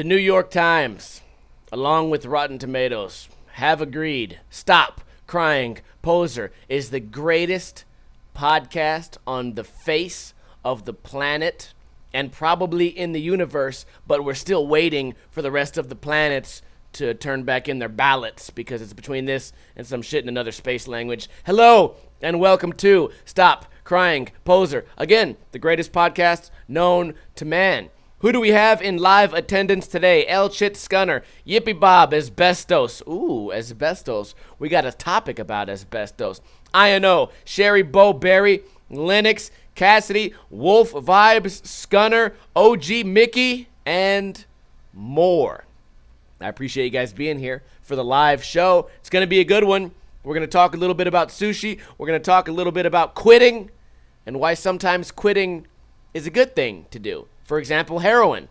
The New York Times, along with Rotten Tomatoes, have agreed Stop Crying Poser is the greatest podcast on the face of the planet and probably in the universe, but we're still waiting for the rest of the planets to turn back in their ballots because it's between this and some shit in another space language. Hello, and welcome to Stop Crying Poser. Again, the greatest podcast known to man. Who do we have in live attendance today? El Chit Scunner, Yippee Bob, Asbestos. Ooh, asbestos. We got a topic about asbestos. I.N.O., Sherry Bo Berry, Lennox, Cassidy, Wolf Vibes, Scunner, OG Mickey, and more. I appreciate you guys being here for the live show. It's going to be a good one. We're going to talk a little bit about sushi. We're going to talk a little bit about quitting and why sometimes quitting is a good thing to do. For example, heroin.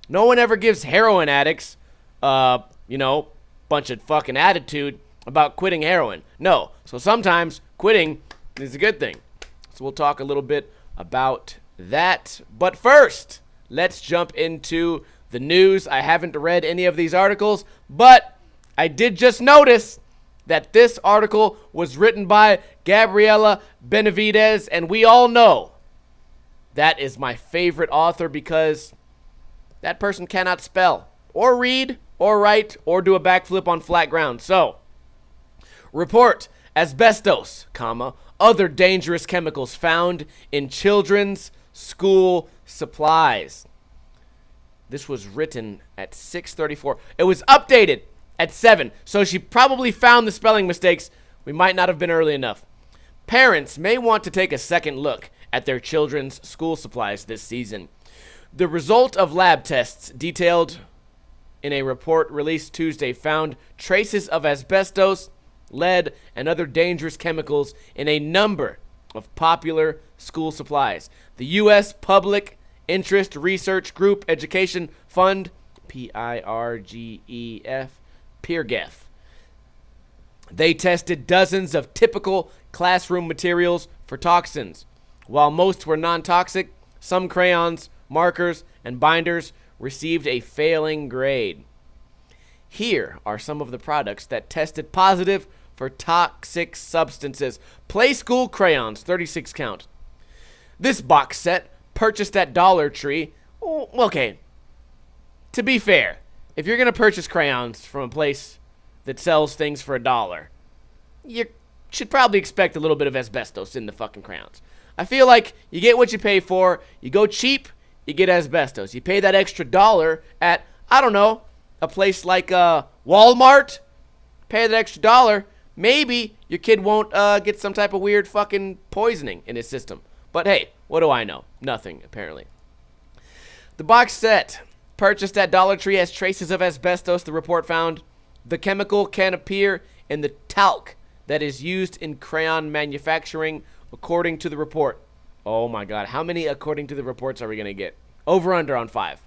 No one ever gives heroin addicts, bunch of fucking attitude about quitting heroin. No. So sometimes quitting is a good thing. So we'll talk a little bit about that. But first, let's jump into the news. I haven't read any of these articles, but I did just notice that this article was written by Gabriela Benavidez, and we all know that is my favorite author because that person cannot spell or read or write or do a backflip on flat ground. So, report asbestos, other dangerous chemicals found in children's school supplies. This was written at 6:34. It was updated at 7. So she probably found the spelling mistakes. We might not have been early enough. Parents may want to take a second look at their children's school supplies this season. The result of lab tests detailed in a report released Tuesday found traces of asbestos, lead, and other dangerous chemicals in a number of popular school supplies. The U.S. Public Interest Research Group Education Fund, PIRGEF. They tested dozens of typical classroom materials for toxins. While most were non-toxic, some crayons, markers, and binders received a failing grade. Here are some of the products that tested positive for toxic substances. Play School crayons, 36 count. This box set, purchased at Dollar Tree. Okay, to be fair, if you're going to purchase crayons from a place that sells things for $1, you should probably expect a little bit of asbestos in the fucking crayons. I feel like you get what you pay for. You go cheap, you get asbestos. You pay that extra $1 at, a place like Walmart. Pay that extra $1. Maybe your kid won't get some type of weird fucking poisoning in his system. But hey, what do I know? Nothing, apparently. The box set, purchased at Dollar Tree, has traces of asbestos, the report found. The chemical can appear in the talc that is used in crayon manufacturing, according to the report. Oh my God, how many according to the reports are we going to get? Over under on 5.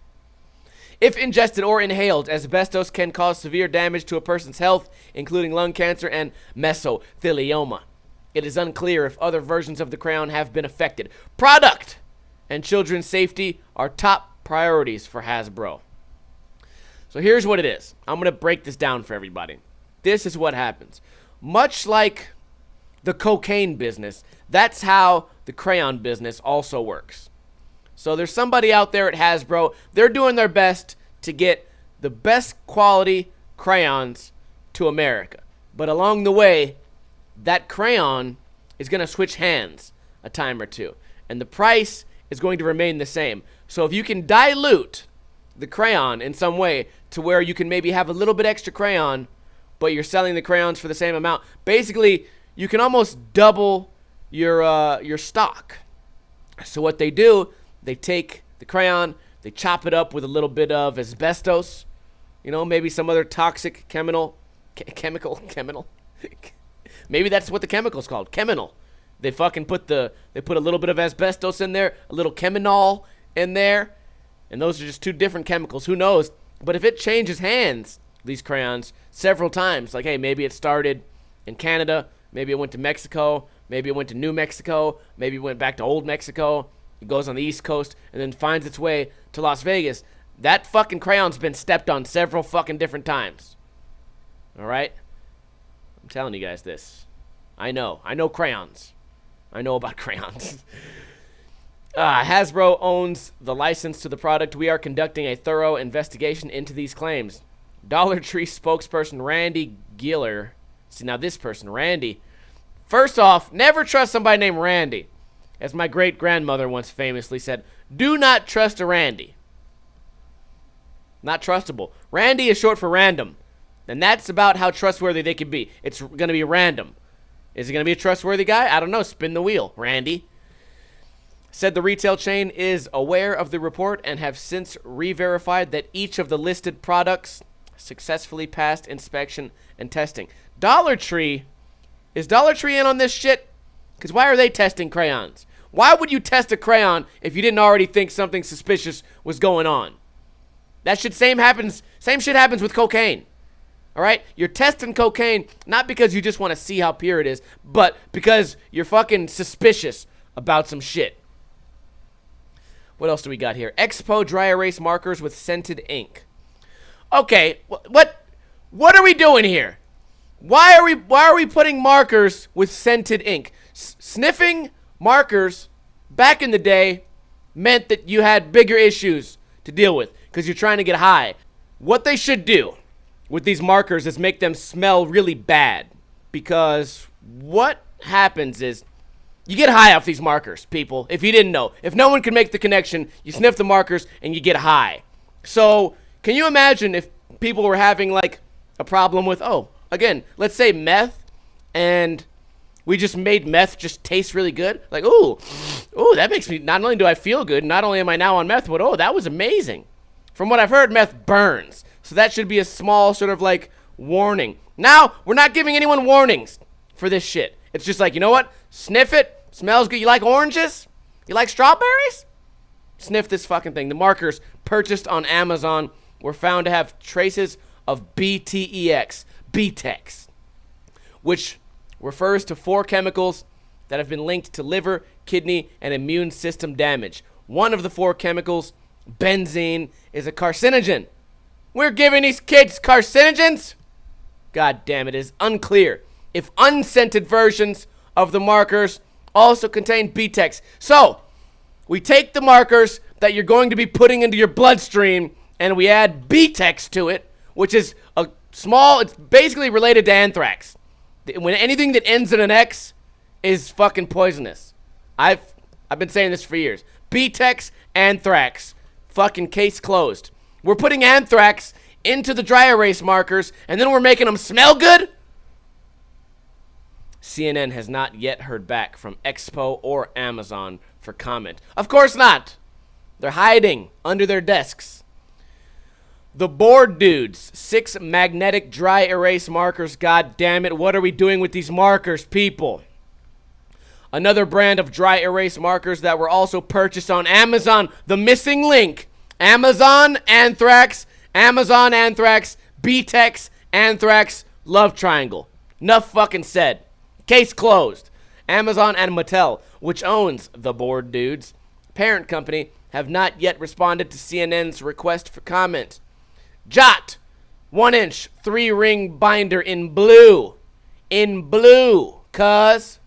If ingested or inhaled, asbestos can cause severe damage to a person's health, including lung cancer and mesothelioma. It is unclear if other versions of the crayon have been affected. Product and children's safety are top priorities for Hasbro. So here's what it is. I'm going to break this down for everybody. This is what happens. Much like the cocaine business, that's how the crayon business also works. So there's somebody out there at Hasbro. They're doing their best to get the best quality crayons to America. But along the way, that crayon is going to switch hands a time or two. And the price is going to remain the same. So if you can dilute the crayon in some way to where you can maybe have a little bit extra crayon, but you're selling the crayons for the same amount, basically you can almost double your stock. So what they do, they take the crayon, they chop it up with a little bit of asbestos, maybe some other toxic chemical. Maybe that's what the chemical's called, cheminol. They fucking put a little bit of asbestos in there, a little cheminol in there, and those are just two different chemicals. Who knows? But if it changes hands, these crayons, several times, like, hey, maybe it started in Canada, maybe it went to Mexico, maybe it went to New Mexico, maybe it went back to Old Mexico, it goes on the East Coast, and then finds its way to Las Vegas, That fucking crayon's been stepped on several fucking different times. All right? I'm telling you guys this. I know crayons. I know about crayons. Hasbro owns the license to the product. We are conducting a thorough investigation into these claims. Dollar Tree spokesperson Randy Giller. See, now this person, Randy. First off, never trust somebody named Randy. As my great-grandmother once famously said, do not trust a Randy. Not trustable. Randy is short for random. And that's about how trustworthy they can be. It's going to be random. Is it going to be a trustworthy guy? I don't know. Spin the wheel. Randy. Said the retail chain is aware of the report and have since re-verified that each of the listed products successfully passed inspection and testing. Dollar Tree? Is Dollar Tree in on this shit? Because why are they testing crayons? Why would you test a crayon if you didn't already think something suspicious was going on? That shit same shit happens with cocaine. All right? You're testing cocaine not because you just want to see how pure it is, but because you're fucking suspicious about some shit. What else do we got here? Expo dry erase markers with scented ink. Okay, what are we doing here? Why are we putting markers with scented ink? Sniffing markers back in the day meant that you had bigger issues to deal with because you're trying to get high. What they should do with these markers is make them smell really bad, because what happens is you get high off these markers, people. If you didn't know, if no one could make the connection, you sniff the markers and you get high. So can you imagine if people were having like a problem with, again, let's say meth, and we just made meth just taste really good. Like, ooh, that makes me, not only do I feel good, not only am I now on meth, but that was amazing. From what I've heard, meth burns. So that should be a small sort of like warning. Now, we're not giving anyone warnings for this shit. It's just like, you know what? Sniff it. Smells good. You like oranges? You like strawberries? Sniff this fucking thing. The markers purchased on Amazon were found to have traces of BTEX, which refers to 4 chemicals that have been linked to liver, kidney, and immune system damage. One of the 4 chemicals, benzene, is a carcinogen. We're giving these kids carcinogens? God damn it, is unclear if unscented versions of the markers also contain BTEX. So, we take the markers that you're going to be putting into your bloodstream and we add BTEX to it, which is it's basically related to anthrax. When anything that ends in an X is fucking poisonous. I've been saying this for years. BTEX, anthrax, fucking case closed. We're putting anthrax into the dry erase markers and then we're making them smell good? CNN has not yet heard back from Expo or Amazon for comment. Of course not. They're hiding under their desks. The Board Dudes, 6 magnetic dry erase markers. God damn it, what are we doing with these markers, people? Another brand of dry erase markers that were also purchased on Amazon. The missing link. Amazon Anthrax, BTEX, Anthrax, love triangle. Enough fucking said. Case closed. Amazon and Mattel, which owns the Board Dudes, parent company, have not yet responded to CNN's request for comment. Jot, 1-inch, 3-ring binder in blue. Cuz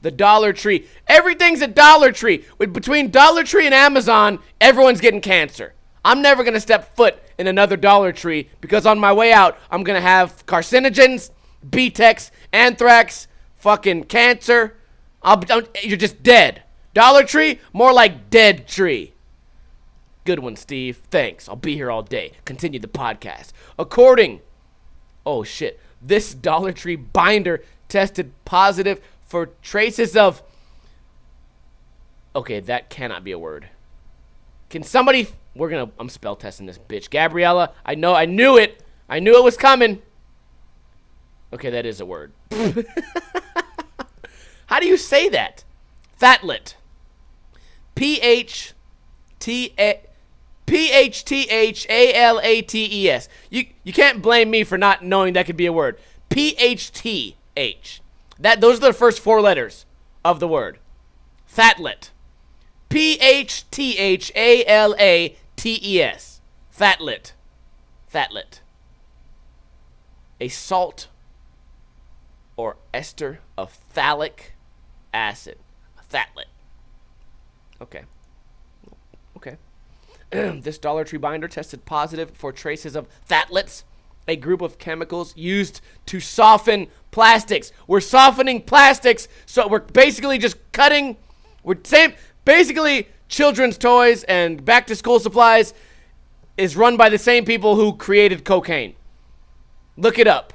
the Dollar Tree. Everything's a Dollar Tree. Between Dollar Tree and Amazon, everyone's getting cancer. I'm never going to step foot in another Dollar Tree because on my way out, I'm going to have carcinogens, BTEX, anthrax, fucking cancer. You're just dead. Dollar Tree, more like dead tree. Good one, Steve. Thanks. I'll be here all day. Continue the podcast. This Dollar Tree binder tested positive for traces of... Okay, that cannot be a word. Can somebody... I'm spell testing this bitch. Gabriella, I knew it. I knew it was coming. Okay, that is a word. How do you say that? Phthalate. PHTHALATES. You can't blame me for not knowing that could be a word. PHTH. Those are the first 4 letters of the word. Phthalate. PHTHALATES. Phthalate. Phthalate. A salt or ester of phthalic acid. Phthalate. Okay. Okay. This Dollar Tree binder tested positive for traces of phthalates, a group of chemicals used to soften plastics. We're softening plastics, so we're basically just cutting. Basically, children's toys and back-to-school supplies is run by the same people who created cocaine. Look it up.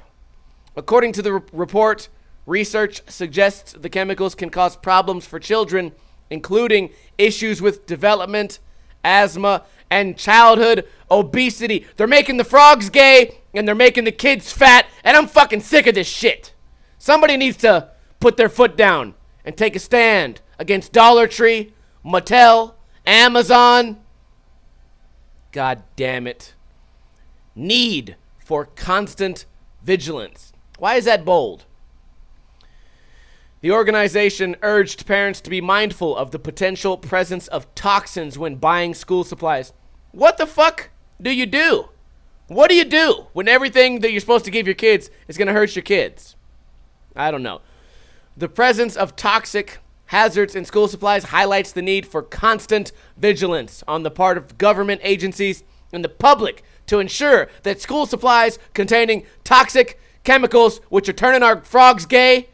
According to the report, research suggests the chemicals can cause problems for children, including issues with development, asthma, and childhood obesity. They're making the frogs gay, and they're making the kids fat, and I'm fucking sick of this shit. Somebody needs to put their foot down and take a stand against Dollar Tree, Mattel, Amazon. God damn it. Need for constant vigilance. Why is that bold? The organization urged parents to be mindful of the potential presence of toxins when buying school supplies. What the fuck do you do? What do you do when everything that you're supposed to give your kids is going to hurt your kids? I don't know. The presence of toxic hazards in school supplies highlights the need for constant vigilance on the part of government agencies and the public to ensure that school supplies containing toxic chemicals, which are turning our frogs gay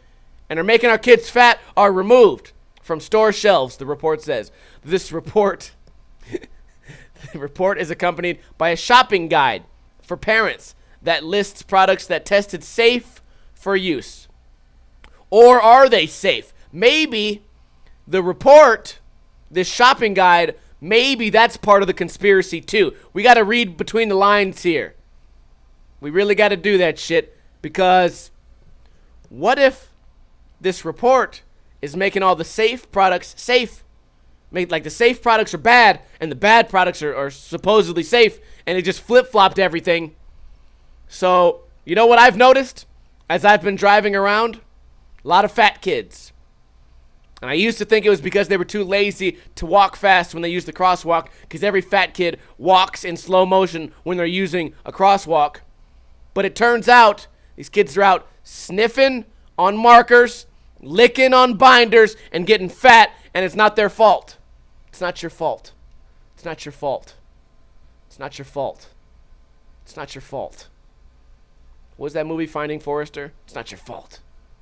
and are making our kids fat, are removed from store shelves, the report says. This report, the report is accompanied by a shopping guide for parents that lists products that tested safe for use. Or are they safe? Maybe the report, this shopping guide, maybe that's part of the conspiracy too. We got to read between the lines here. We really got to do that shit, because what if this report is making all the safe products safe? Like the safe products are bad and the bad products are supposedly safe, and it just flip-flopped everything. So, you know what I've noticed as I've been driving around? A lot of fat kids. And I used to think it was because they were too lazy to walk fast when they use the crosswalk, because every fat kid walks in slow motion when they're using a crosswalk. But it turns out these kids are out sniffing on markers, licking on binders, and getting fat, and it's not their fault. It's not your fault. It's not your fault. It's not your fault. It's not your fault. What was that movie, Finding Forrester? It's not your fault.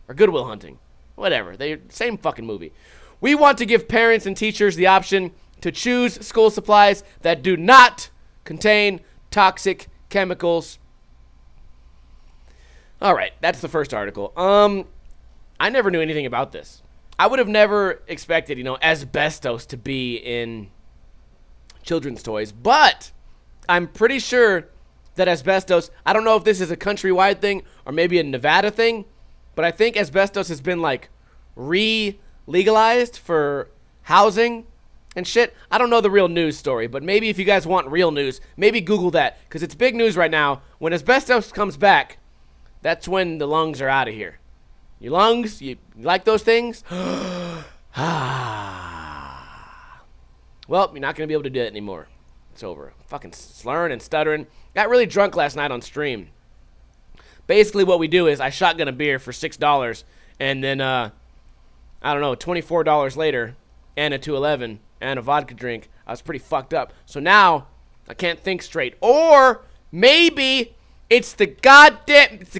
Or Good Will Hunting. Whatever. They're same fucking movie. We want to give parents and teachers the option to choose school supplies that do not contain toxic chemicals. All right, that's the first article. I never knew anything about this. I would have never expected, asbestos to be in children's toys, but I'm pretty sure that asbestos, I don't know if this is a countrywide thing or maybe a Nevada thing, but I think asbestos has been like legalized for housing and shit. I don't know the real news story, but maybe if you guys want real news, maybe Google that, because it's big news right now. When asbestos comes back, that's when the lungs are out of here. Your lungs, you like those things? Well, you're not going to be able to do it anymore. It's over. Fucking slurring and stuttering. Got really drunk last night on stream. Basically what we do is I shotgun a beer for $6, and then, I don't know, $24 later, and a 211, and a vodka drink. I was pretty fucked up. So now, I can't think straight. Or, maybe, it's the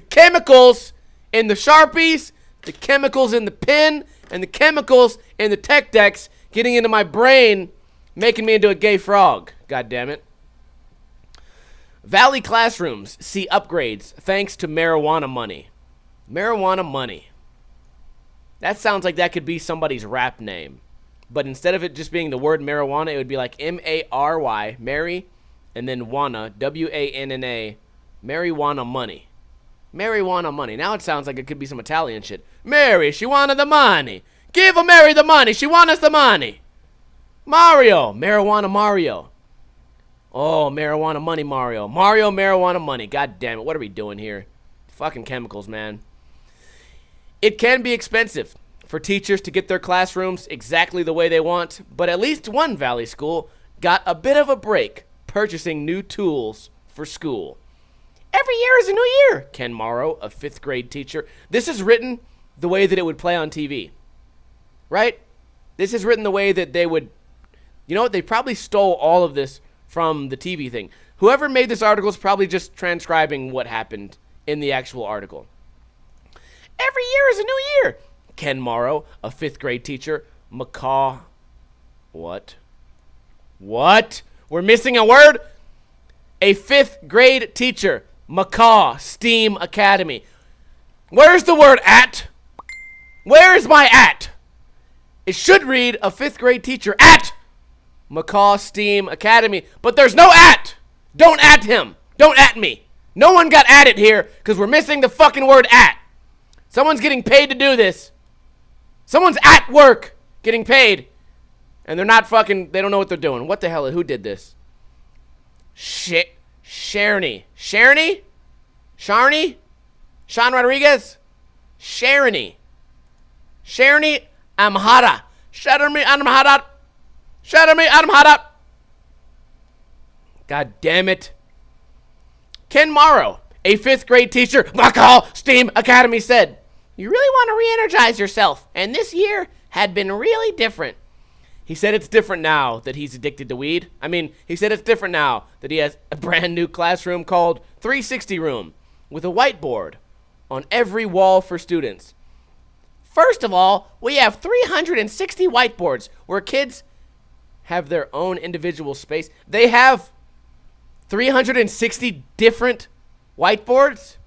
chemicals in the Sharpies, the chemicals in the pen, and the chemicals in the tech decks getting into my brain, making me into a gay frog. God damn it. Valley classrooms see upgrades thanks to marijuana money. Marijuana money. That sounds like that could be somebody's rap name. But instead of it just being the word marijuana, it would be like M-A-R-Y, Mary, and then wanna, W-A-N-N-A, marijuana money. Marijuana money. Now it sounds like it could be some Italian shit. Mary, she wanted the money. Give her Mary the money. She want us the money. Mario. Marijuana Mario. Oh, marijuana money Mario. Mario, marijuana money. God damn it. What are we doing here? Fucking chemicals, man. It can be expensive for teachers to get their classrooms exactly the way they want, but at least one Valley school got a bit of a break purchasing new tools for school. Every year is a new year, Ken Morrow, a 5th grade teacher. This is written the way that it would play on TV, right? This is written the way that they would, you know what? They probably stole all of this from the TV thing. Whoever made this article is probably just transcribing what happened in the actual article. Every year is a new year, Ken Morrow, a 5th grade teacher. What? We're missing a word? A 5th grade teacher. Macaw STEAM Academy. Where's the word at? Where is my at? It should read a 5th grade teacher at Macaw STEAM Academy, but there's no at. Don't at him. Don't at me. No one got at it here because we're missing the fucking word at. Someone's getting paid to do this. Someone's at work getting paid, and they're not fucking, they don't know what they're doing. What the hell? Who did this? Shit. Sharney. Sharney? Sharney? Sean Rodriguez? Sharney. Sharney Amhara. Sharney Amhara. Sharney Amhara. God damn it. Ken Morrow, a 5th grade teacher, Macaw STEAM Academy, said, "You really want to re-energize yourself, and this year had been really different." He said it's different now that he's addicted to weed. He said it's different now that he has a brand new classroom called 360 Room with a whiteboard on every wall for students. First of all, we have 360 whiteboards where kids have their own individual space. They have 360 different whiteboards?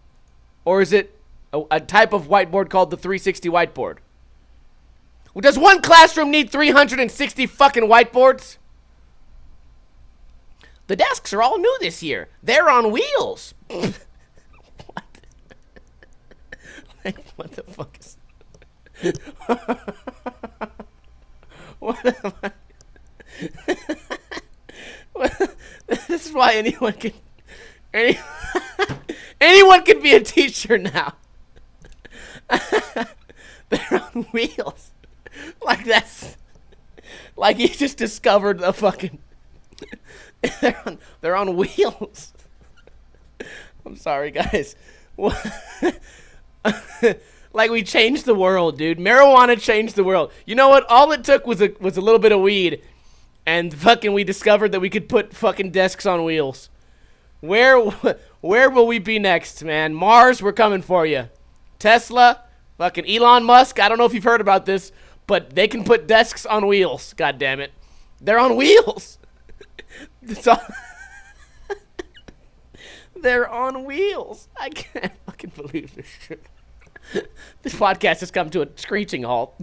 Or is it a type of whiteboard called the 360 whiteboard? Does one classroom need 360 fucking whiteboards? The desks are all new this year. They're on wheels. What? Like, what the fuck is... What am I... This is why anyone can be a teacher now. They're on wheels. Like that's like he just discovered the fucking they're on wheels. I'm sorry, guys. Like we changed the world, dude. Marijuana changed the world. You know what? All it took was a little bit of weed, and fucking we discovered that we could put fucking desks on wheels. Where will we be next, man? Mars, we're coming for you. Tesla, fucking Elon Musk. I don't know if you've heard about this, but they can put desks on wheels. God damn it, they're on wheels. They're on wheels. I can't fucking believe this shit. This podcast has come to a screeching halt.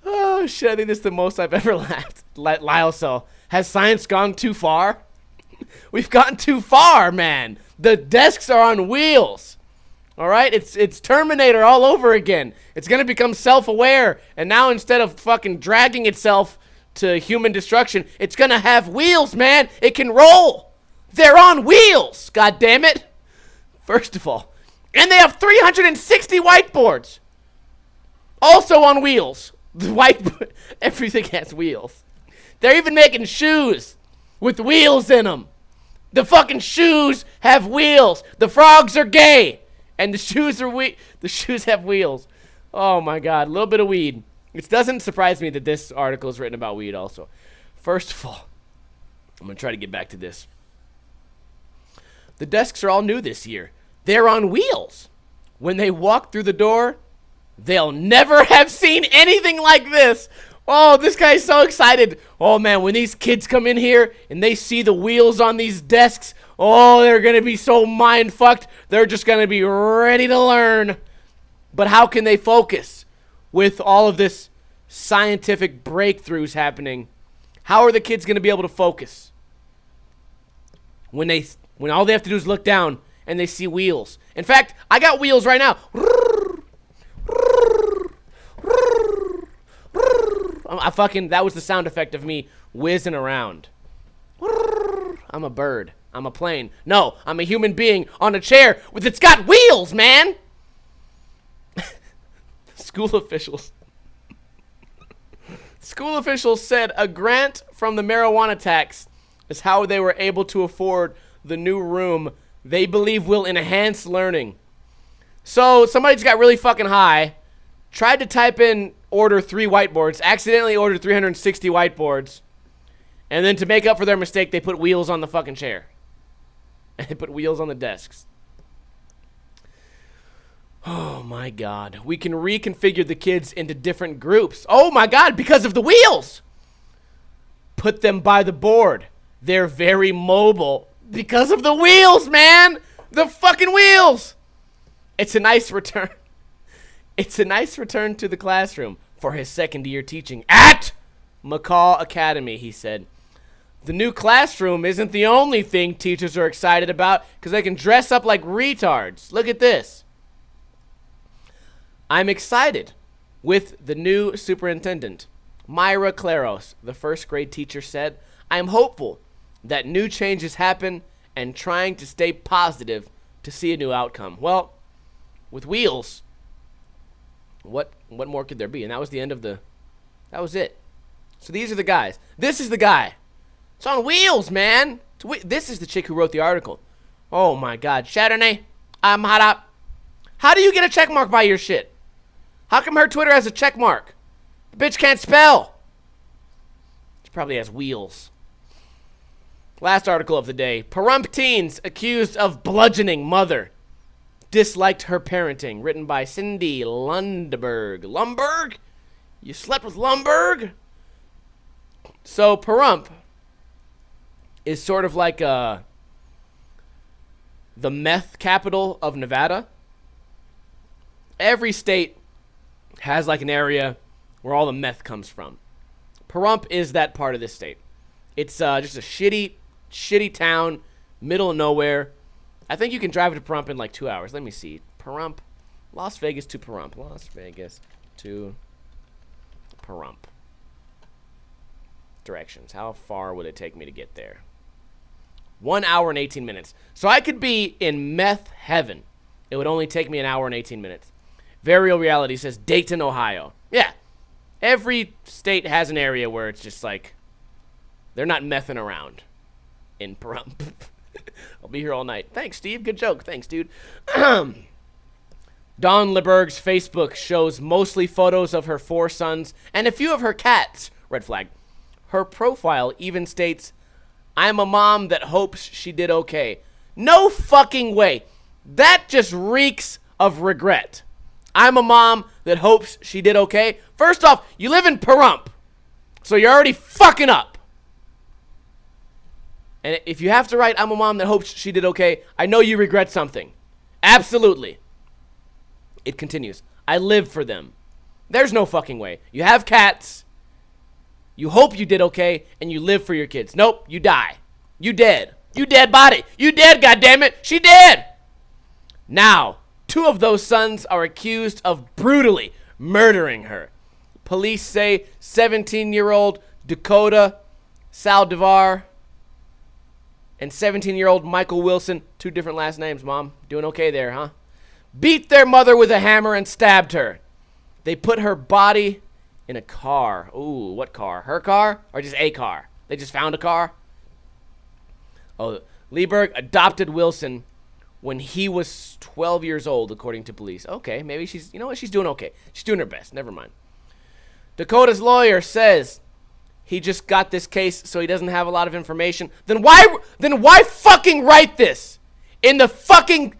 Oh shit, I think this is the most I've ever laughed. Lyle, so has science gone too far? We've gotten too far, man. The desks are on wheels. All right, it's Terminator all over again. It's gonna become self-aware, and now instead of fucking dragging itself to human destruction, it's gonna have wheels, man. It can roll. They're on wheels. God damn it. First of all, and they have 360 whiteboards, also on wheels. The everything has wheels. They're even making shoes with wheels in them. The fucking shoes have wheels. The frogs are gay, and the shoes are the shoes have wheels. Oh my god, a little bit of weed. It doesn't surprise me that this article is written about weed also. First of all, I'm going to try to get back to this. The desks are all new this year. They're on wheels. When they walk through the door, they'll never have seen anything like this. Oh, this guy's so excited. Oh, man, when these kids come in here and they see the wheels on these desks, oh, they're going to be so mind-fucked. They're just going to be ready to learn. But how can they focus with all of this scientific breakthroughs happening? How are the kids going to be able to focus when all they have to do is look down and they see wheels? In fact, I got wheels right now. That was the sound effect of me whizzing around. I'm a bird. I'm a plane. No, I'm a human being on a chair it's got wheels, man. School officials said a grant from the marijuana tax is how they were able to afford the new room they believe will enhance learning. So somebody just got really fucking high, tried to type in order 3 whiteboards, accidentally ordered 360 whiteboards, and then to make up for their mistake, they put wheels on the fucking chair. And they put wheels on the desks. Oh my God. We can reconfigure the kids into different groups. Oh my God, because of the wheels! Put them by the board. They're very mobile because of the wheels, man! The fucking wheels! It's a nice return. It's a nice return to the classroom for his second year teaching at McCall Academy, he said. The new classroom isn't the only thing teachers are excited about because they can dress up like retards. Look at this. I'm excited with the new superintendent. Myra Claros, the first grade teacher, said, I'm hopeful that new changes happen and trying to stay positive to see a new outcome. Well, with wheels, what more could there be? And that was the end of that was it. So these are the guys. This is the guy. It's on wheels, man. This is the chick who wrote the article. Oh my God. Chardonnay, I'm hot up. How do you get a check mark by your shit? How come her Twitter has a check mark? The bitch can't spell. She probably has wheels. Last article of the day. Pahrump teens accused of bludgeoning mother. Disliked her parenting. Written by Cindy Lundberg. Lumberg? You slept with Lumberg? So Pahrump is sort of like the meth capital of Nevada. Every state has like an area where all the meth comes from. Pahrump is that part of this state. It's just a shitty town, middle of nowhere. I think you can drive to Pahrump in like 2 hours. Let me see. Pahrump, Las Vegas to Pahrump. Las Vegas to Pahrump. Directions. How far would it take me to get there? 1 hour and 18 minutes. So I could be in meth heaven. It would only take me an hour and 18 minutes. Varial Reality says Dayton, Ohio. Yeah. Every state has an area where it's just like they're not messing around in Pahrump. I'll be here all night. Thanks, Steve. Good joke. Thanks, dude. Dawn LeBerg's Facebook shows mostly photos of her 4 sons and a few of her cats. Red flag. Her profile even states, I'm a mom that hopes she did okay. No fucking way. That just reeks of regret. I'm a mom that hopes she did okay. First off, you live in Pahrump, so you're already fucking up. And if you have to write, I'm a mom that hopes she did okay, I know you regret something. Absolutely. It continues. I live for them. There's no fucking way. You have cats. You hope you did okay, and you live for your kids. Nope, you die. You dead. You dead body. You dead, goddammit. She dead. Now, 2 of those sons are accused of brutally murdering her. Police say 17-year-old Dakota Saldivar and 17-year-old Michael Wilson, 2 different last names, Mom. Doing okay there, huh? Beat their mother with a hammer and stabbed her. They put her body in a car. Ooh, what car? Her car or just a car? They just found a car? Oh, Lieberg adopted Wilson when he was 12 years old, according to police. Okay, maybe she's, you know what? She's doing okay. She's doing her best. Never mind. Dakota's lawyer says he just got this case, so he doesn't have a lot of information. Then why fucking write this in the fucking...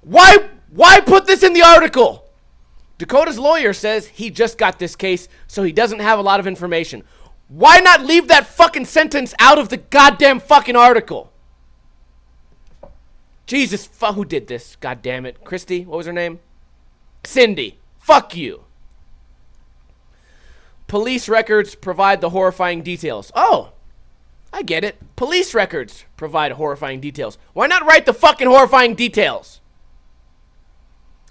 Why put this in the article? Dakota's lawyer says he just got this case, so he doesn't have a lot of information. Why not leave that fucking sentence out of the goddamn fucking article? Jesus, who did this? God damn it. Christy, what was her name? Cindy. Fuck you. Police records provide the horrifying details. Oh, I get it. Police records provide horrifying details. Why not write the fucking horrifying details?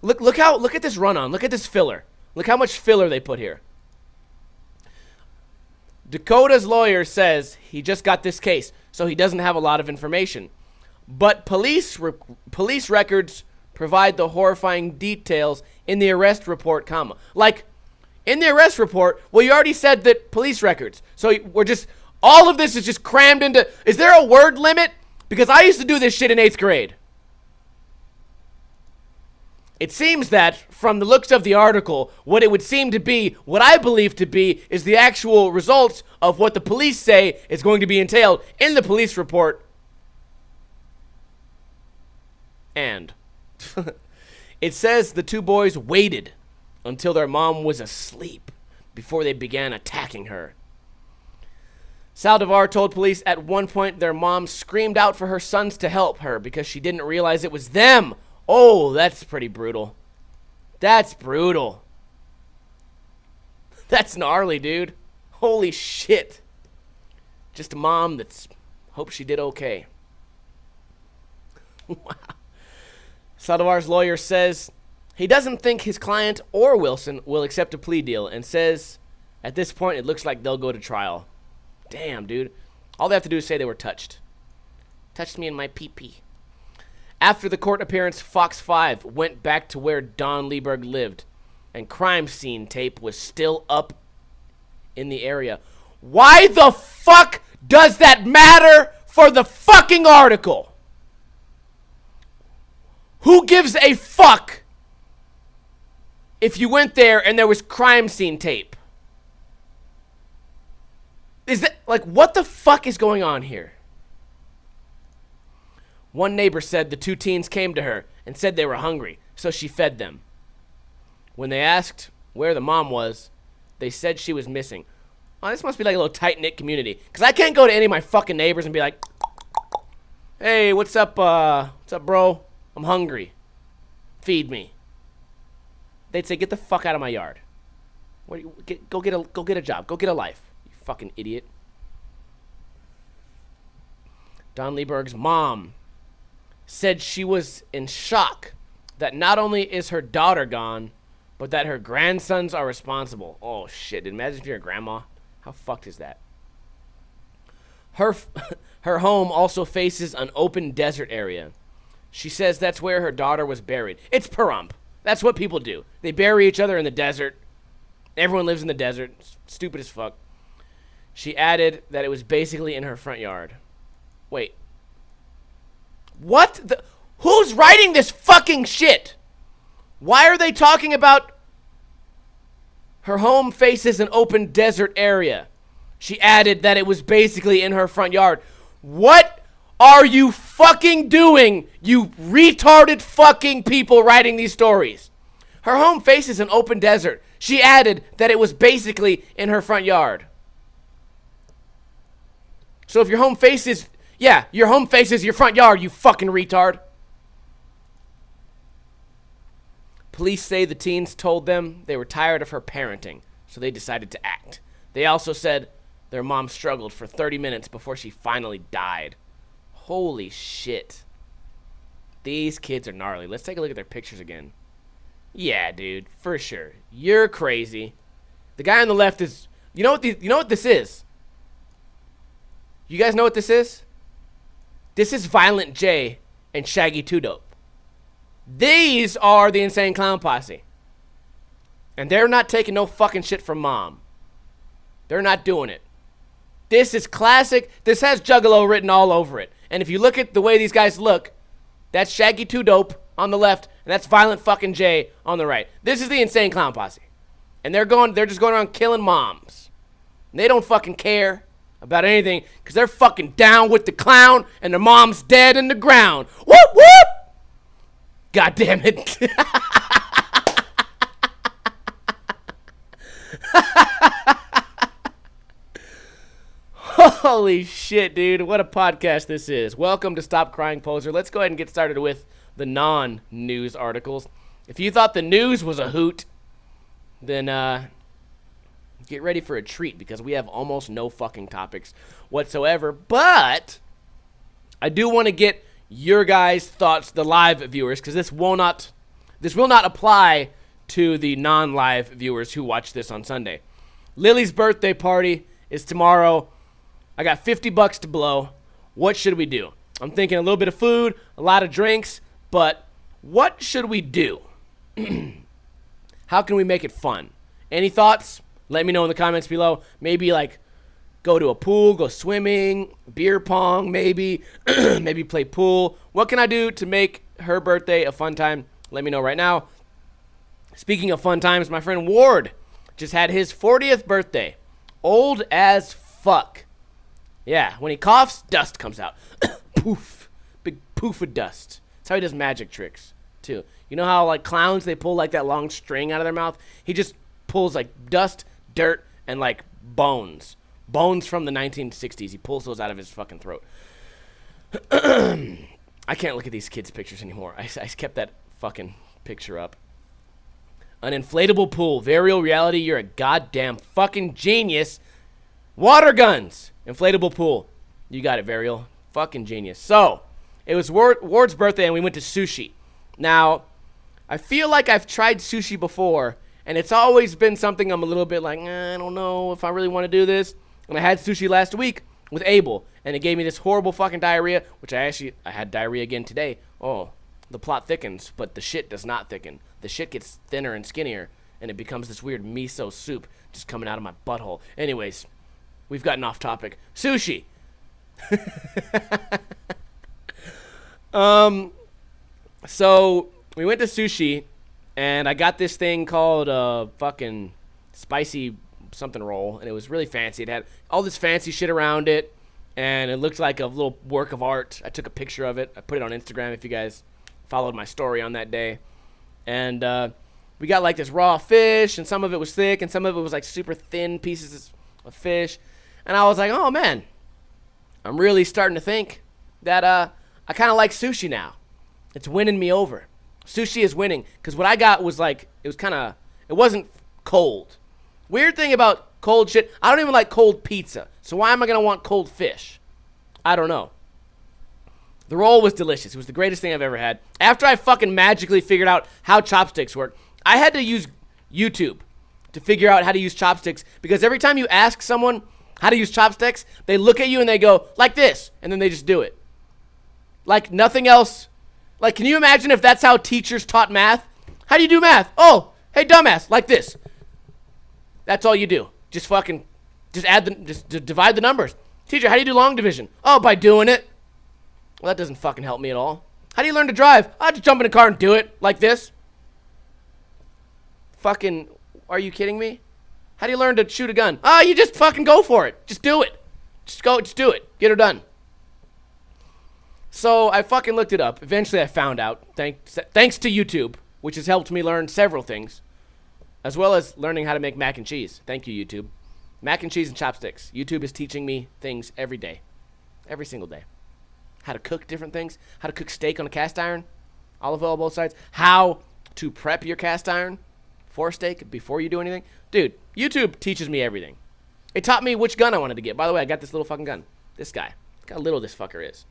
Look at this run-on. Look at this filler. Look how much filler they put here. Dakota's lawyer says he just got this case, so he doesn't have a lot of information. But police records provide the horrifying details in the arrest report, comma. Like, in the arrest report, well, you already said that police records. So we're just, All of this is just crammed into... Is there a word limit? Because I used to do this shit in 8th grade. It seems that, from the looks of the article, what it would seem to be, what I believe to be, is the actual results of what the police say is going to be entailed in the police report. And it says the two boys waited until their mom was asleep before they began attacking her. Saldivar told police at one point their mom screamed out for her sons to help her because she didn't realize it was them. Oh, that's pretty brutal. That's brutal. That's gnarly, dude. Holy shit. Just a mom that's hopes she did okay. Wow. Saldivar's lawyer says he doesn't think his client or Wilson will accept a plea deal and says at this point it looks like they'll go to trial. Damn, dude. All they have to do is say they were touched. Touched me in my pee-pee. After the court appearance, Fox 5 went back to where Don Lieberg lived, and crime scene tape was still up in the area. Why the fuck does that matter for the fucking article? Who gives a fuck if you went there and there was crime scene tape? Is that, like, what the fuck is going on here? One neighbor said the two teens came to her and said they were hungry, so she fed them. When they asked where the mom was, they said she was missing. Oh, this must be like a little tight-knit community. Because I can't go to any of my fucking neighbors and be like, hey, what's up, bro? I'm hungry. Feed me. They'd say, get the fuck out of my yard. Go get a job. Go get a life. Fucking idiot. Don Lieberg's mom said she was in shock that not only is her daughter gone, but that her grandsons are responsible. Oh, shit. Imagine if you're a grandma. How fucked is that? Her home also faces an open desert area. She says that's where her daughter was buried. It's Pahrump. That's what people do. They bury each other in the desert. Everyone lives in the desert. It's stupid as fuck. She added that it was basically in her front yard. Wait. What the... Who's writing this fucking shit? Why are they talking about her home faces an open desert area? She added that it was basically in her front yard. What are you fucking doing, you retarded fucking people writing these stories? Her home faces an open desert. She added that it was basically in her front yard. So if your home faces, yeah, your home faces your front yard, you fucking retard. Police say the teens told them they were tired of her parenting, so they decided to act. They also said their mom struggled for 30 minutes before she finally died. Holy shit. These kids are gnarly. Let's take a look at their pictures again. Yeah, dude, for sure. You're crazy. The guy on the left is, you know what this is? You guys know what this is? This is Violent J and Shaggy 2 Dope. These are the Insane Clown Posse. And they're not taking no fucking shit from mom. They're not doing it. This is classic. This has Juggalo written all over it. And if you look at the way these guys look, that's Shaggy 2 Dope on the left, and that's Violent fucking J on the right. This is the Insane Clown Posse. And they're just going around killing moms. And they don't fucking care about anything because they're fucking down with the clown and their mom's dead in the ground. Whoop, whoop! God damn it. Holy shit, dude. What a podcast this is. Welcome to Stop Crying Poser. Let's go ahead and get started with the non-news articles. If you thought the news was a hoot, then get ready for a treat because we have almost no fucking topics whatsoever. But I do want to get your guys' thoughts, the live viewers, because this will not apply to the non-live viewers who watch this on Sunday. Lily's birthday party is tomorrow. I got $50 to blow. What should we do? I'm thinking a little bit of food, a lot of drinks, but what should we do? How can we make it fun? Any thoughts? Let me know in the comments below. Maybe like go to a pool, go swimming, beer pong, maybe, maybe play pool. What can I do to make her birthday a fun time? Let me know right now. Speaking of fun times, my friend Ward just had his 40th birthday. Old as fuck. Yeah, when he coughs, dust comes out. Poof. Big poof of dust. That's how he does magic tricks, too. You know how, like, clowns, they pull, like, that long string out of their mouth? He just pulls, like, dust, dirt, and, like, bones. Bones from the 1960s. He pulls those out of his fucking throat. I can't look at these kids' pictures anymore. I kept that fucking picture up. An inflatable pool. Varial reality. You're a goddamn fucking genius. Water guns. Inflatable pool. You got it, Varial. Fucking genius. So, it was Ward's birthday and we went to sushi. Now, I feel like I've tried sushi before and it's always been something I'm a little bit like, I don't know if I really want to do this. And I had sushi last week with Abel and it gave me this horrible fucking diarrhea, which I had diarrhea again today. Oh, the plot thickens, but the shit does not thicken. The shit gets thinner and skinnier, and it becomes this weird miso soup just coming out of my butthole. Anyways, we've gotten off topic. Sushi. So we went to sushi, and I got this thing called fucking spicy something roll, and it was really fancy. It had all this fancy shit around it, and it looked like a little work of art. I took a picture of it. I put it on Instagram if you guys followed my story on that day. And we got like this raw fish, and some of it was thick, and some of it was like super thin pieces of fish. And I was like, oh man, I'm really starting to think that I kind of like sushi now. It's winning me over. Sushi is winning, because what I got was like, it wasn't cold. Weird thing about cold shit, I don't even like cold pizza. So why am I going to want cold fish? I don't know. The roll was delicious. It was the greatest thing I've ever had. After I fucking magically figured out how chopsticks work, I had to use YouTube to figure out how to use chopsticks, because every time you ask someone how to use chopsticks, they look at you and they go, like this, and then they just do it. Like nothing else. Like, can you imagine if that's how teachers taught math? How do you do math? Oh, hey, dumbass, like this. That's all you do. Just divide the numbers. Teacher, how do you do long division? Oh, by doing it. Well, that doesn't fucking help me at all. How do you learn to drive? I just jump in a car and do it like this. Fucking, are you kidding me? How do you learn to shoot a gun? Oh, you just fucking go for it. Just do it. Just do it. Get her done. So I fucking looked it up. Eventually I found out, thanks to YouTube, which has helped me learn several things, as well as learning how to make mac and cheese. Thank you, YouTube. Mac and cheese and chopsticks. YouTube is teaching me things every day. Every single day. How to cook different things. How to cook steak on a cast iron. Olive oil both sides. How to prep your cast iron for steak before you do anything. Dude, YouTube teaches me everything. It taught me which gun I wanted to get. By the way, I got this little fucking gun. This guy. Look how little this fucker is.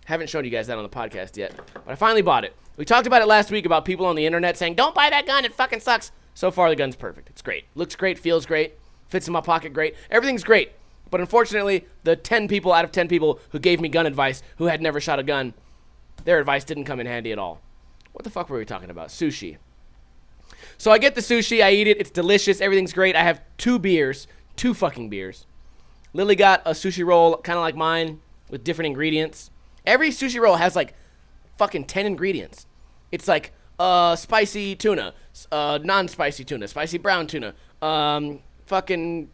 Haven't shown you guys that on the podcast yet, but I finally bought it. We talked about it last week about people on the internet saying, don't buy that gun, it fucking sucks. So far, the gun's perfect. It's great. Looks great, feels great, fits in my pocket great. Everything's great. But unfortunately, the 10 people out of 10 people who gave me gun advice who had never shot a gun, their advice didn't come in handy at all. What the fuck were we talking about? Sushi. So I get the sushi, I eat it, it's delicious, everything's great. I have 2 fucking beers. Lily got a sushi roll, kind of like mine, with different ingredients. Every sushi roll has like fucking 10 ingredients. It's like spicy tuna, non-spicy tuna, spicy brown tuna, fucking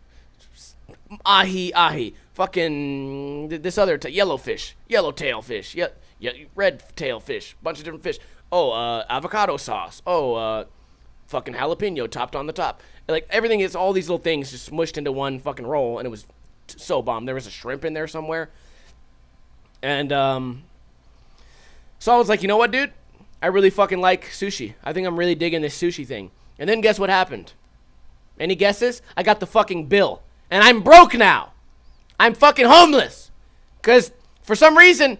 ahi, fucking this other yellowtail fish, red tail fish, bunch of different fish. Oh, avocado sauce. Oh, fucking jalapeno topped on the top. Like everything is all these little things just smushed into one fucking roll, and it was so bomb. There was a shrimp in there somewhere. And so I was like, you know what, dude? I really fucking like sushi. I think I'm really digging this sushi thing. And then guess what happened? Any guesses? I got the fucking bill. And I'm broke now. I'm fucking homeless. Because for some reason,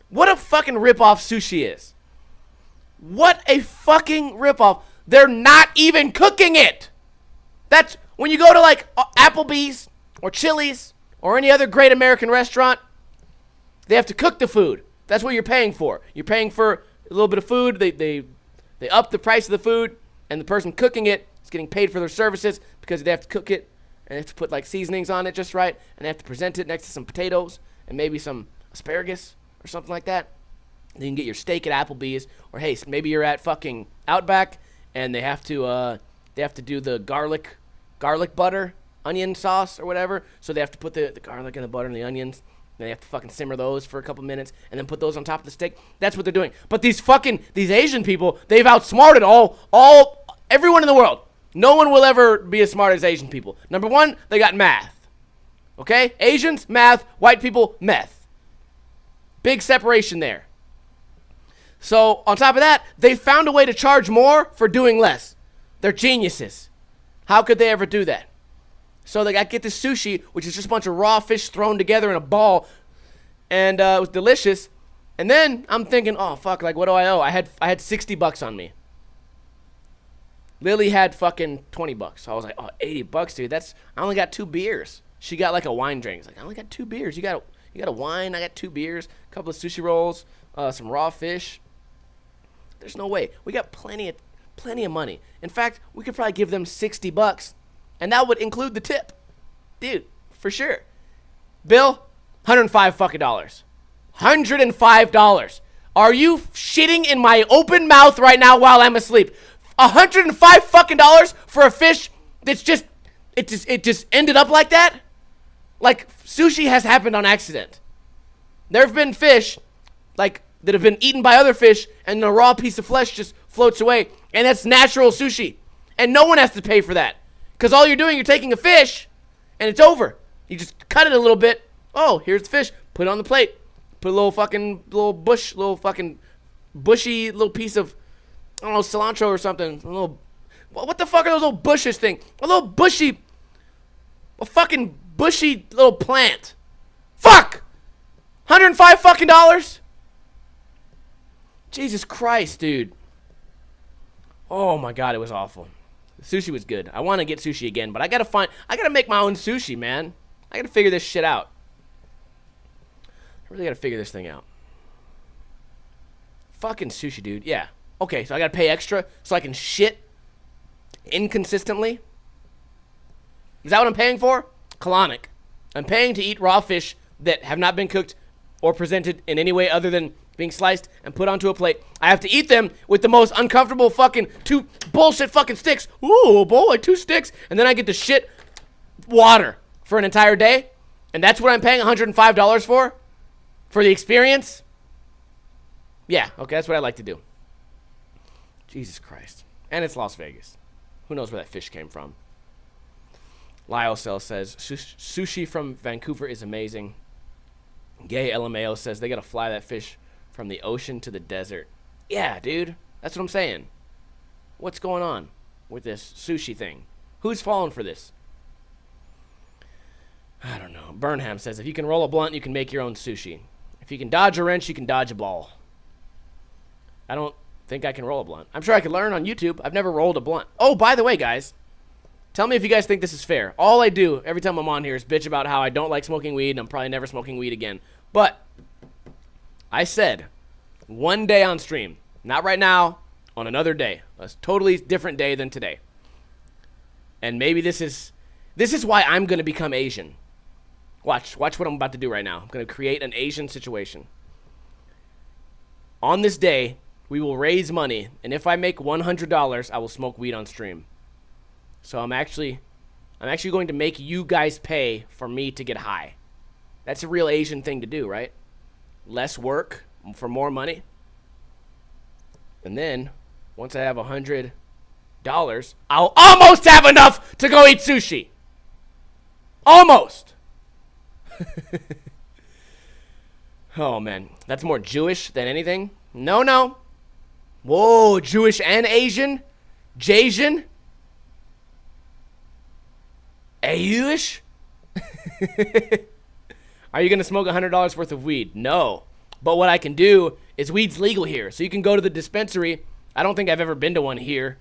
what a fucking ripoff sushi is. What a fucking ripoff. They're not even cooking it. That's when you go to like Applebee's or Chili's or any other great American restaurant, they have to cook the food. That's what you're paying for. You're paying for a little bit of food. They up the price of the food, and the person cooking it is getting paid for their services because they have to cook it and they have to put like seasonings on it just right, and they have to present it next to some potatoes and maybe some asparagus or something like that. Then you can get your steak at Applebee's, or hey, maybe you're at fucking Outback and they have to do the garlic butter onion sauce or whatever. So they have to put the garlic and the butter and the onions. And they have to fucking simmer those for a couple minutes and then put those on top of the steak. That's what they're doing. But these Asian people, they've outsmarted everyone in the world. No one will ever be as smart as Asian people. Number one, they got math. Okay? Asians, math. White people, meth. Big separation there. So, on top of that, they found a way to charge more for doing less. They're geniuses. How could they ever do that? So they get this sushi, which is just a bunch of raw fish thrown together in a ball, and it was delicious. And then I'm thinking, oh fuck, like what do I owe? I had $60 on me. Lily had fucking $20. So I was like, oh, $80, dude. I only got 2 beers. She got like a wine drink. It's like, I only got 2 beers. You got a wine. I got 2 beers, a couple of sushi rolls, some raw fish. There's no way. We got plenty of money. In fact, we could probably give them $60, and that would include the tip, dude, for sure. Bill, $105 fucking dollars. $105. Are you shitting in my open mouth right now while I'm asleep? $105 fucking dollars for a fish that's just ended up like that? Like, sushi has happened on accident. There have been fish, like, that have been eaten by other fish, and the raw piece of flesh just floats away, and that's natural sushi. And no one has to pay for that. Because all you're doing, you're taking a fish, and it's over. You just cut it a little bit. Oh, here's the fish. Put it on the plate. Put a little bushy little piece of, I don't know, cilantro or something. A little, what the fuck are those little bushes thing? A fucking bushy little plant. Fuck! $105 fucking dollars? Jesus Christ, dude. Oh my God, it was awful. The sushi was good. I want to get sushi again, but I gotta make my own sushi, man. I gotta figure this shit out. I really gotta figure this thing out. Fucking sushi, dude. Yeah. Okay, so I gotta pay extra so I can shit inconsistently? Is that what I'm paying for? Colonic. I'm paying to eat raw fish that have not been cooked or presented in any way other than being sliced and put onto a plate. I have to eat them with the most uncomfortable fucking 2 bullshit fucking sticks. Ooh, boy, 2 sticks. And then I get to shit water for an entire day. And that's what I'm paying $105 for? For the experience? Yeah, okay, that's what I like to do. Jesus Christ. And it's Las Vegas. Who knows where that fish came from? Lyocell says, sushi from Vancouver is amazing. Gay LMAO says, they gotta fly that fish from the ocean to the desert. Yeah, dude. That's what I'm saying. What's going on with this sushi thing? Who's falling for this? I don't know. Burnham says, if you can roll a blunt, you can make your own sushi. If you can dodge a wrench, you can dodge a ball. I don't think I can roll a blunt. I'm sure I could learn on YouTube. I've never rolled a blunt. Oh, by the way, guys, tell me if you guys think this is fair. All I do every time I'm on here is bitch about how I don't like smoking weed, and I'm probably never smoking weed again. But I said one day on stream, not right now, on another day, a totally different day than today. And maybe this is why I'm going to become Asian. Watch what I'm about to do right now. I'm going to create an Asian situation. On this day, we will raise money, and if I make $100, I will smoke weed on stream. So I'm actually going to make you guys pay for me to get high. That's a real Asian thing to do, right? Less work for more money. And then, once I have $100, I'll almost have enough to go eat sushi. Almost. Oh, man. That's more Jewish than anything. No. Whoa, Jewish and Asian? Jasian? Ayuish? Are you going to smoke $100 worth of weed? No. But what I can do is weed's legal here. So you can go to the dispensary. I don't think I've ever been to one here.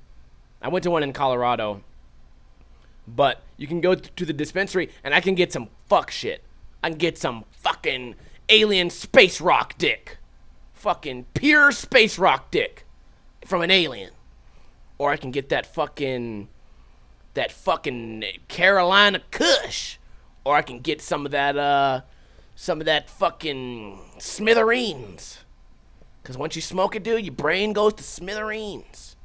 I went to one in Colorado. But you can go to the dispensary and I can get some fuck shit. I can get some fucking alien space rock dick. Fucking pure space rock dick from an alien. Or I can get that fucking that fucking Carolina Kush, or I can get some of that fucking smithereens. Because once you smoke it, dude, your brain goes to smithereens.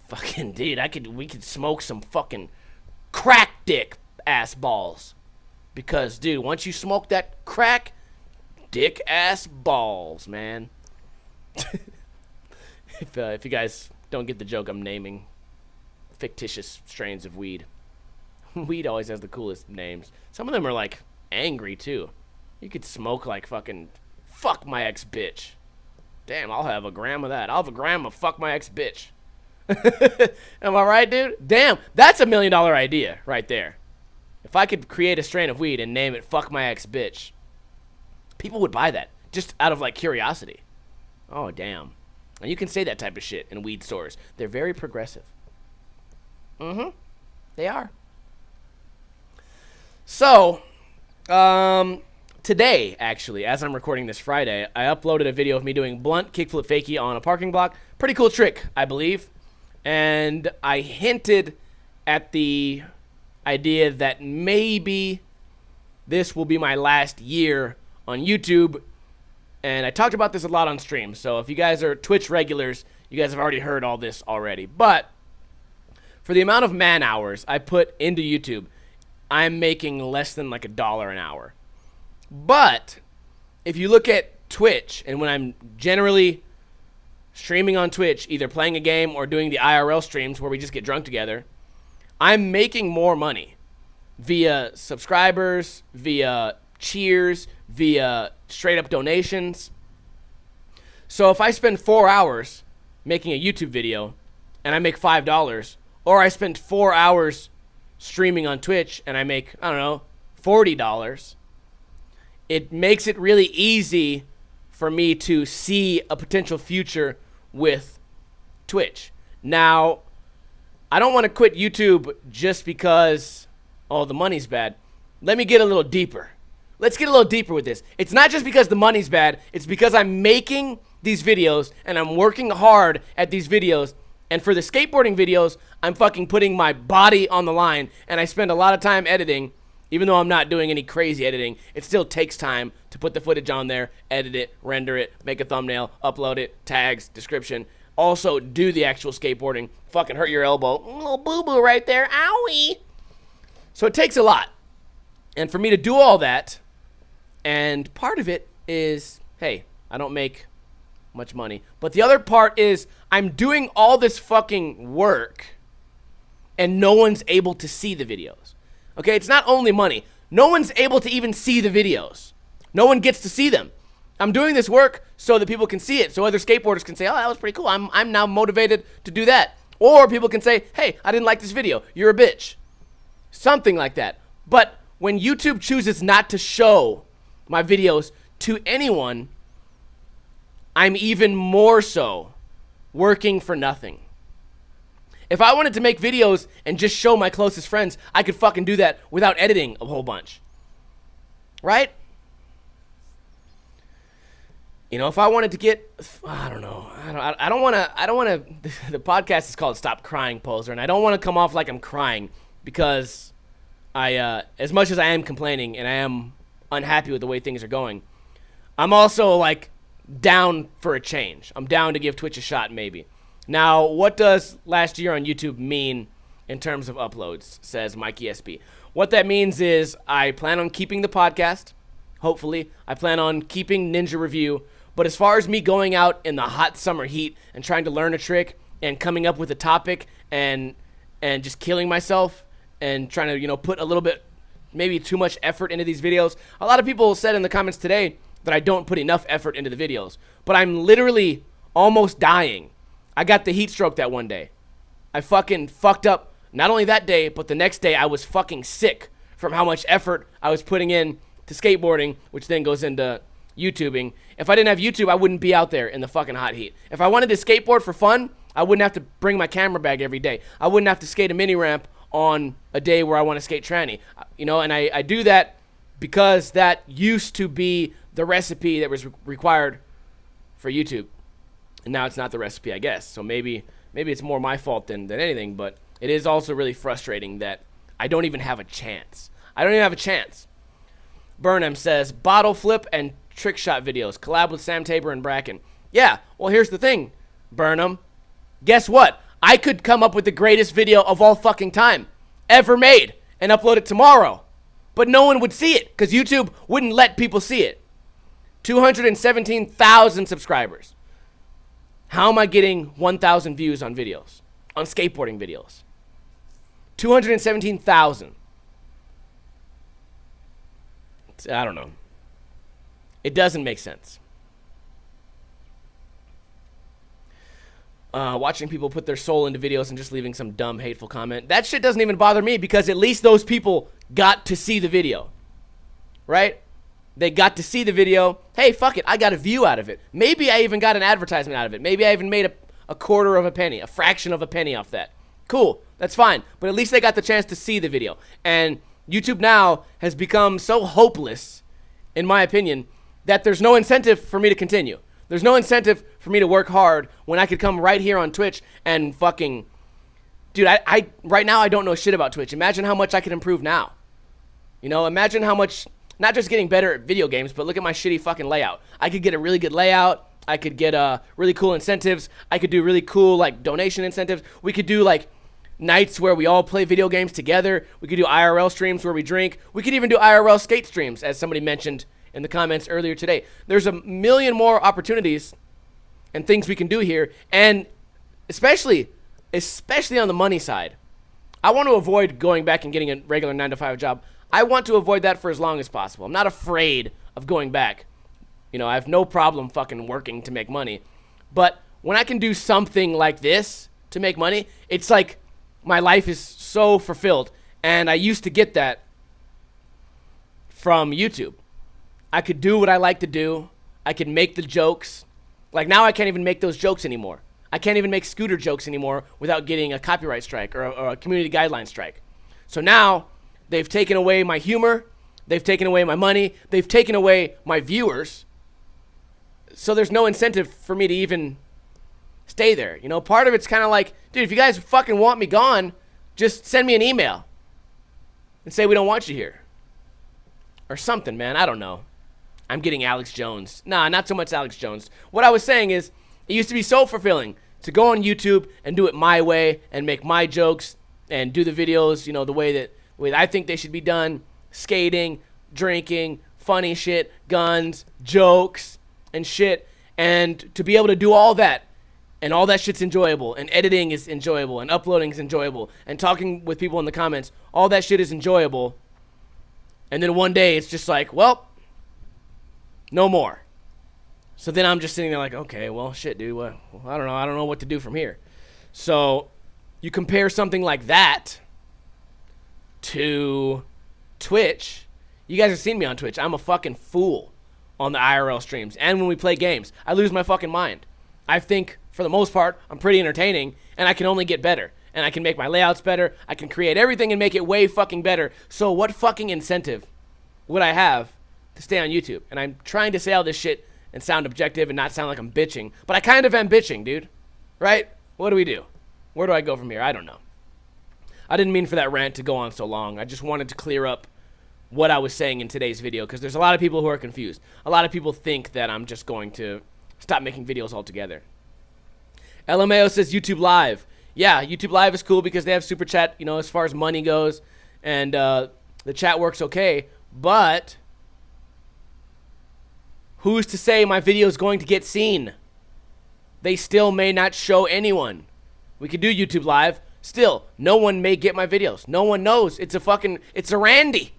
Fucking, dude, we could smoke some fucking crack dick ass balls. Because, dude, once you smoke that crack dick ass balls, man. If you guys don't get the joke, I'm naming fictitious strains of weed. Weed always has the coolest names. Some of them are, like, angry, too. You could smoke, like, fucking, fuck my ex-bitch. Damn, I'll have a gram of that. I'll have a gram of fuck my ex-bitch. Am I right, dude? Damn, that's $1 million idea right there. If I could create a strain of weed and name it fuck my ex-bitch, people would buy that just out of, like, curiosity. Oh, damn. And you can say that type of shit in weed stores. They're very progressive. Mm-hmm. They are. So, today, actually, as I'm recording this Friday, I uploaded a video of me doing blunt kickflip fakie on a parking block. Pretty cool trick, I believe. And I hinted at the idea that maybe this will be my last year on YouTube. And I talked about this a lot on stream. So if you guys are Twitch regulars, you guys have already heard all this already. But for the amount of man hours I put into YouTube, I'm making less than like $1 an hour. But if you look at Twitch, and when I'm generally streaming on Twitch, either playing a game or doing the IRL streams where we just get drunk together, I'm making more money via subscribers, via cheers, via straight up donations. So if I spend 4 hours making a YouTube video and I make $5, or I spend 4 hours streaming on Twitch and I make, I don't know, $40, it makes it really easy for me to see a potential future with Twitch. Now, I don't want to quit YouTube just because, oh, the money's bad. Let me get a little deeper. Let's get a little deeper with this. It's not just because the money's bad. It's because I'm making these videos and I'm working hard at these videos. And for the skateboarding videos, I'm fucking putting my body on the line. And I spend a lot of time editing. Even though I'm not doing any crazy editing, it still takes time to put the footage on there, edit it, render it, make a thumbnail, upload it, tags, description. Also, do the actual skateboarding. Fucking hurt your elbow. Little boo-boo right there. Owie. So it takes a lot. And for me to do all that, and part of it is, hey, I don't make much money. But the other part is I'm doing all this fucking work, and no one's able to see the videos. Okay, it's not only money. No one's able to even see the videos. No one gets to see them. I'm doing this work so that people can see it, so other skateboarders can say, oh, that was pretty cool. I'm now motivated to do that. Or people can say, hey, I didn't like this video. You're a bitch. Something like that. But when YouTube chooses not to show my videos to anyone, I'm even more so working for nothing. If I wanted to make videos and just show my closest friends, I could fucking do that without editing a whole bunch. Right? You know, if I wanted to get, I don't know. I don't want to, the podcast is called Stop Crying Poser, and I don't want to come off like I'm crying because as much as I am complaining and I am unhappy with the way things are going, I'm also like down for a change. I'm down to give Twitch a shot maybe. Now, what does last year on YouTube mean in terms of uploads, says Mikey SB. What that means is I plan on keeping the podcast, hopefully. I plan on keeping Ninja Review. But as far as me going out in the hot summer heat and trying to learn a trick and coming up with a topic and just killing myself and trying to, you know, put a little bit, maybe too much effort into these videos. A lot of people said in the comments today that I don't put enough effort into the videos. But I'm literally almost dying. I got the heat stroke that one day. I fucking fucked up. Not only that day, but the next day I was fucking sick from how much effort I was putting in to skateboarding, which then goes into YouTubing. If I didn't have YouTube, I wouldn't be out there in the fucking hot heat. If I wanted to skateboard for fun, I wouldn't have to bring my camera bag every day. I wouldn't have to skate a mini ramp on a day where I want to skate tranny. You know, and I do that because that used to be the recipe that was required for YouTube. And now it's not the recipe, I guess. So maybe it's more my fault than anything, but it is also really frustrating that I don't even have a chance. I don't even have a chance. Burnham says, bottle flip and trick shot videos. Collab with Sam Tabor and Bracken. Yeah, well, here's the thing, Burnham. Guess what? I could come up with the greatest video of all fucking time ever made and upload it tomorrow. But no one would see it because YouTube wouldn't let people see it. 217,000 subscribers. How am I getting 1,000 views on videos? On skateboarding videos? 217,000. I don't know. It doesn't make sense. Watching people put their soul into videos and just leaving some dumb, hateful comment. That shit doesn't even bother me because at least those people got to see the video. Right? They got to see the video. Hey, fuck it. I got a view out of it. Maybe I even got an advertisement out of it. Maybe I even made a quarter of a penny, a fraction of a penny off that. Cool. That's fine. But at least they got the chance to see the video. And YouTube now has become so hopeless, in my opinion, that there's no incentive for me to continue. There's no incentive for me to work hard when I could come right here on Twitch and fucking... Dude, I right now I don't know shit about Twitch. Imagine how much I could improve now. You know, imagine how much... Not just getting better at video games, but look at my shitty fucking layout. I could get a really good layout. I could get really cool incentives. I could do really cool, like, donation incentives. We could do, like, nights where we all play video games together. We could do IRL streams where we drink. We could even do IRL skate streams, as somebody mentioned in the comments earlier today. There's a million more opportunities and things we can do here, and especially on the money side. I want to avoid going back and getting a regular 9-to-5 job. I want to avoid that for as long as possible. I'm not afraid of going back. You know, I have no problem fucking working to make money. But when I can do something like this to make money, it's like my life is so fulfilled. And I used to get that from YouTube. I could do what I like to do. I could make the jokes. Like now I can't even make those jokes anymore. I can't even make scooter jokes anymore without getting a copyright strike or a community guideline strike. So now they've taken away my humor. They've taken away my money. They've taken away my viewers. So there's no incentive for me to even stay there. You know, part of it's kind of like, dude, if you guys fucking want me gone, just send me an email and say we don't want you here. Or something, man. I don't know. I'm getting Alex Jones. Nah, not so much Alex Jones. What I was saying is, it used to be so fulfilling to go on YouTube and do it my way and make my jokes and do the videos, you know, the way that I think they should be done. Skating, drinking, funny shit, guns, jokes, and shit. And to be able to do all that, and all that shit's enjoyable, and editing is enjoyable, and uploading is enjoyable, and talking with people in the comments, all that shit is enjoyable. And then one day it's just like, well, no more. So then I'm just sitting there like, okay, well, shit, dude. Well, I don't know. I don't know what to do from here. So you compare something like that to Twitch. You guys have seen me on Twitch. I'm a fucking fool on the IRL streams. And when we play games, I lose my fucking mind. I think, for the most part, I'm pretty entertaining, and I can only get better. And I can make my layouts better. I can create everything and make it way fucking better. So what fucking incentive would I have to stay on YouTube? And I'm trying to say all this shit and sound objective and not sound like I'm bitching. But I kind of am bitching, dude. Right? What do we do? Where do I go from here? I don't know. I didn't mean for that rant to go on so long. I just wanted to clear up what I was saying in today's video because there's a lot of people who are confused. A lot of people think that I'm just going to stop making videos altogether. LMAO says YouTube Live. Yeah, YouTube Live is cool because they have super chat, you know, as far as money goes. And the chat works okay. But who's to say my video is going to get seen? They still may not show anyone. We could do YouTube Live. Still, no one may get my videos. No one knows. It's a Randy.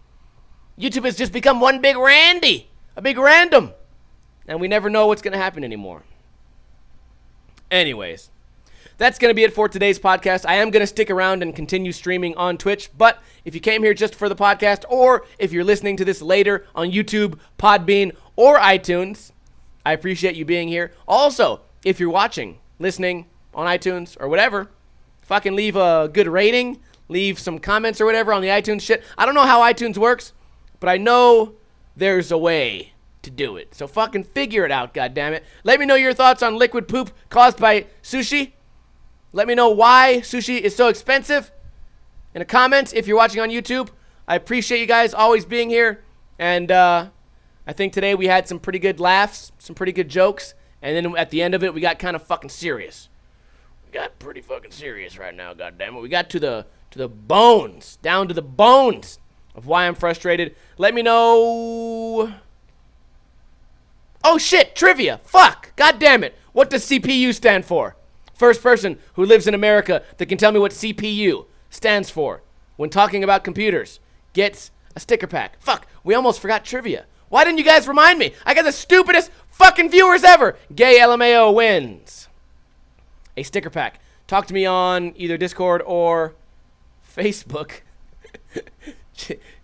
YouTube has just become one big Randy. A big random. And we never know what's going to happen anymore. Anyways, that's going to be it for today's podcast. I am going to stick around and continue streaming on Twitch. But if you came here just for the podcast, or if you're listening to this later on YouTube, Podbean, or iTunes, I appreciate you being here. Also, if you're watching, listening on iTunes or whatever, fucking leave a good rating, leave some comments or whatever on the iTunes shit. I don't know how iTunes works, but I know there's a way to do it. So fucking figure it out, goddammit. Let me know your thoughts on liquid poop caused by Sushi. Let me know why sushi is so expensive in a comment if you're watching on YouTube. I appreciate you guys always being here. And I think today we had some pretty good laughs, some pretty good jokes. And then at the end of it, we got kind of fucking serious. We got pretty fucking serious right now, goddammit. We got to the bones, down to the bones of why I'm frustrated. Let me know. Oh shit, trivia. Fuck, goddammit. What does CPU stand for? First person who lives in America that can tell me what CPU stands for when talking about computers gets a sticker pack. Fuck, we almost forgot trivia. Why didn't you guys remind me? I got the stupidest fucking viewers ever. Gay LMAO wins a sticker pack. Talk to me on either Discord or Facebook.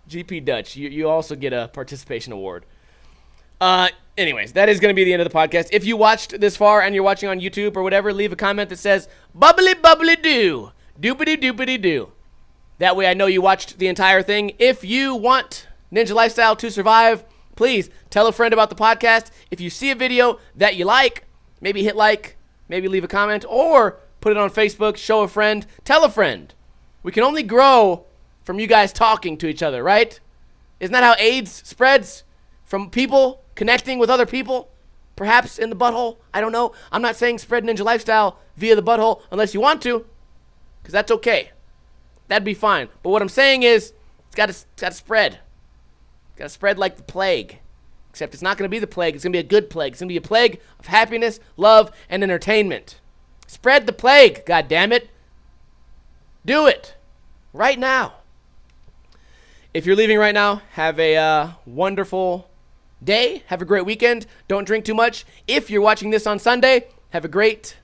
GP Dutch, you also get a participation award. Anyways, that is going to be the end of the podcast. If you watched this far and you're watching on YouTube or whatever, leave a comment that says, bubbly bubbly doo, doopity doopity doo. That way I know you watched the entire thing. If you want Ninja Lifestyle to survive, please tell a friend about the podcast. If you see a video that you like, maybe hit like, maybe leave a comment, or put it on Facebook, show a friend, tell a friend. We can only grow from you guys talking to each other, right? Isn't that how AIDS spreads? From people connecting with other people? Perhaps in the butthole? I don't know. I'm not saying spread Ninja Lifestyle via the butthole unless you want to, because that's okay. That'd be fine. But what I'm saying is, it's got to spread. It's got to spread like the plague. Except it's not going to be the plague. It's going to be a good plague. It's going to be a plague of happiness, love, and entertainment. Spread the plague, goddammit. Do it. Right now. If you're leaving right now, have a wonderful day. Have a great weekend. Don't drink too much. If you're watching this on Sunday, have a great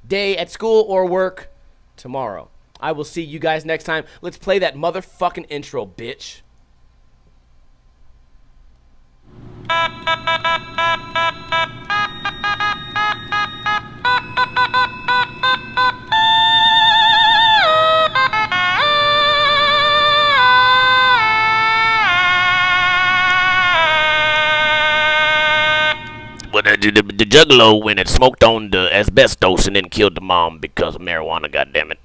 day at school or work tomorrow. I will see you guys next time. Let's play that motherfucking intro, bitch. Well, the Juggalo went and smoked on the asbestos and then killed the mom because of marijuana, goddammit.